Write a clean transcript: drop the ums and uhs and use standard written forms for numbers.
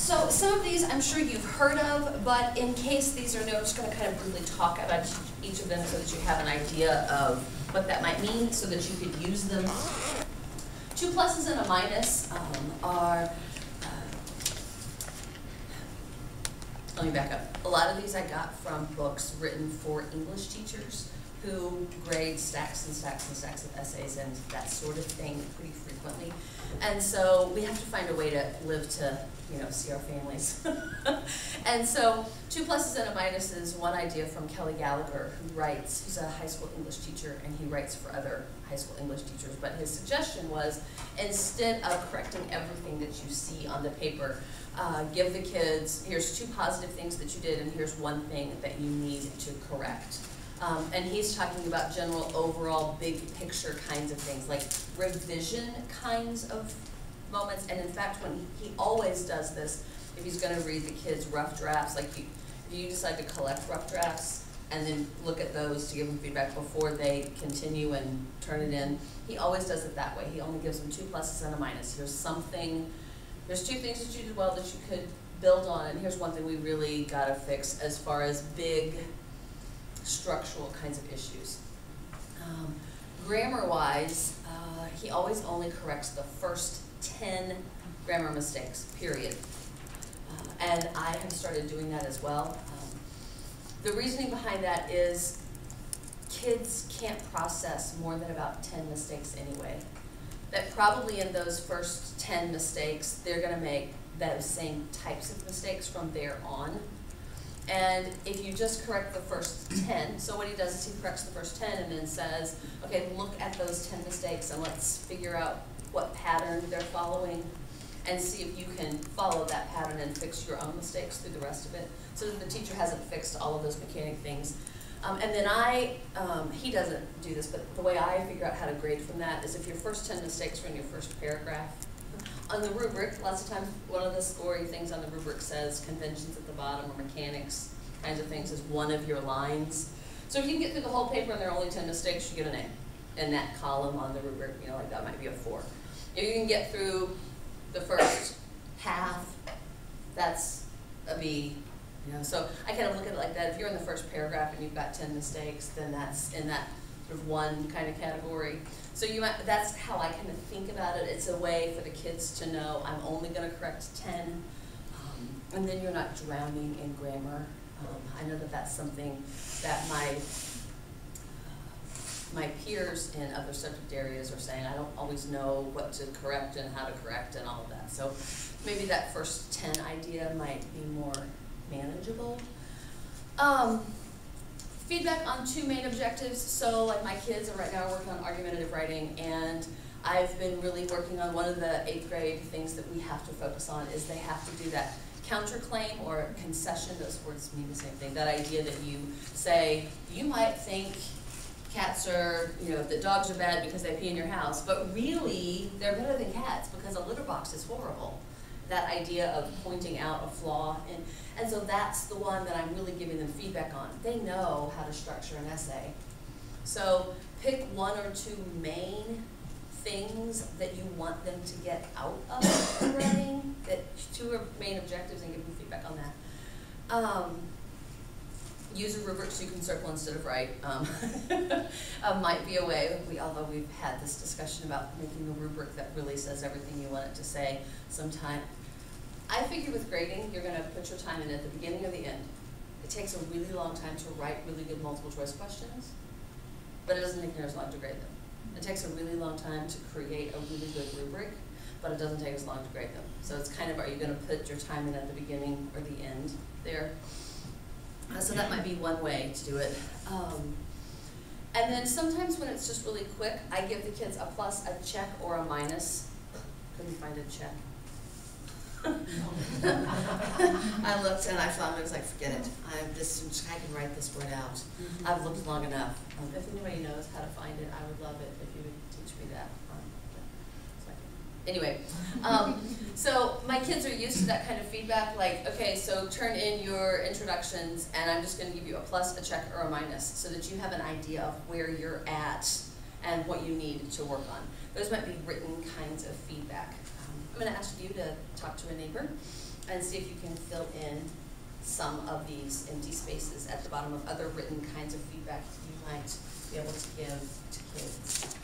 So some of these I'm sure you've heard of, but in case these are new, I'm just going to kind of briefly talk about each of them so that you have an idea of what that might mean so that you could use them. 2 pluses and a minus are, let me back up. A lot of these I got from books written for English teachers who grade stacks and stacks and stacks of essays and that sort of thing pretty frequently. And so we have to find a way to live to, see our families. And so 2 pluses and a minus is one idea from Kelly Gallagher, who writes, he's a high school English teacher and he writes for other high school English teachers, but his suggestion was instead of correcting everything that you see on the paper, give the kids, here's 2 positive things that you did and here's 1 thing that you need to correct. And he's talking about general, overall, big picture kinds of things, like revision kinds of moments. And in fact, when he always does this, if he's going to read the kids rough drafts, like if you decide to collect rough drafts and then look at those to give them feedback before they continue and turn it in, he always does it that way. He only gives them 2 pluses and a minus. Here's something, there's 2 things that you did well that you could build on, and here's 1 thing we really got to fix as far as big structural kinds of issues. Grammar-wise, he always only corrects the first 10 grammar mistakes, period. And I have started doing that as well. The reasoning behind that is kids can't process more than about 10 mistakes anyway. That probably in those first 10 mistakes, they're going to make those same types of mistakes from there on. And if you just correct the first 10, so what he does is he corrects the first 10 and then says, okay, look at those 10 mistakes and let's figure out what pattern they're following and see if you can follow that pattern and fix your own mistakes through the rest of it so that the teacher hasn't fixed all of those mechanic things. And then he doesn't do this, but the way I figure out how to grade from that is if your first 10 mistakes are in your first paragraph. On the rubric, lots of times one of the scoring things on the rubric says conventions at the bottom or mechanics kinds of things is one of your lines. So if you can get through the whole paper and there are only 10 mistakes, you get an A in that column on the rubric, like that might be a 4. If you can get through the first half, that's a B. So I kind of look at it like that. If you're in the first paragraph and you've got 10 mistakes, then that's in that sort of 1 kind of category. So that's how I kind of think about it. It's a way for the kids to know I'm only going to correct 10, and then you're not drowning in grammar. I know that that's something that my peers in other subject areas are saying. I don't always know what to correct and how to correct and all of that. So maybe that first 10 idea might be more manageable. Feedback on 2 main objectives. So like my kids are right now working on argumentative writing, and I've been really working on one of the 8th grade things that we have to focus on is they have to do that counterclaim or concession. Those words mean the same thing. That idea that you say, you might think cats are, that dogs are bad because they pee in your house, but really they're better than cats because a litter box is horrible. That idea of pointing out a flaw, and so that's the one that I'm really giving them feedback on. They know how to structure an essay. So pick 1 or 2 main things that you want them to get out of the writing, that 2 are main objectives, and give them feedback on that. Use a rubric so you can circle instead of write. Might be a way, although we've had this discussion about making a rubric that really says everything you want it to say sometime. I figure with grading, you're going to put your time in at the beginning or the end. It takes a really long time to write really good multiple choice questions, but it doesn't take near as long to grade them. It takes a really long time to create a really good rubric, but it doesn't take as long to grade them. So it's kind of, are you going to put your time in at the beginning or the end there? So that might be one way to do it. And then sometimes when it's just really quick, I give the kids a plus, a check, or a minus. Couldn't find a check. I looked and I thought, I was like, forget it. I can write this word out. I've looked long enough. If anybody knows how to find it, I would love it if you would teach me that. Anyway, so my kids are used to that kind of feedback, like, okay, so turn in your introductions, and I'm just going to give you a plus, a check, or a minus, so that you have an idea of where you're at and what you need to work on. Those might be written kinds of feedback. I'm going to ask you to talk to a neighbor and see if you can fill in some of these empty spaces at the bottom of other written kinds of feedback you might be able to give to kids.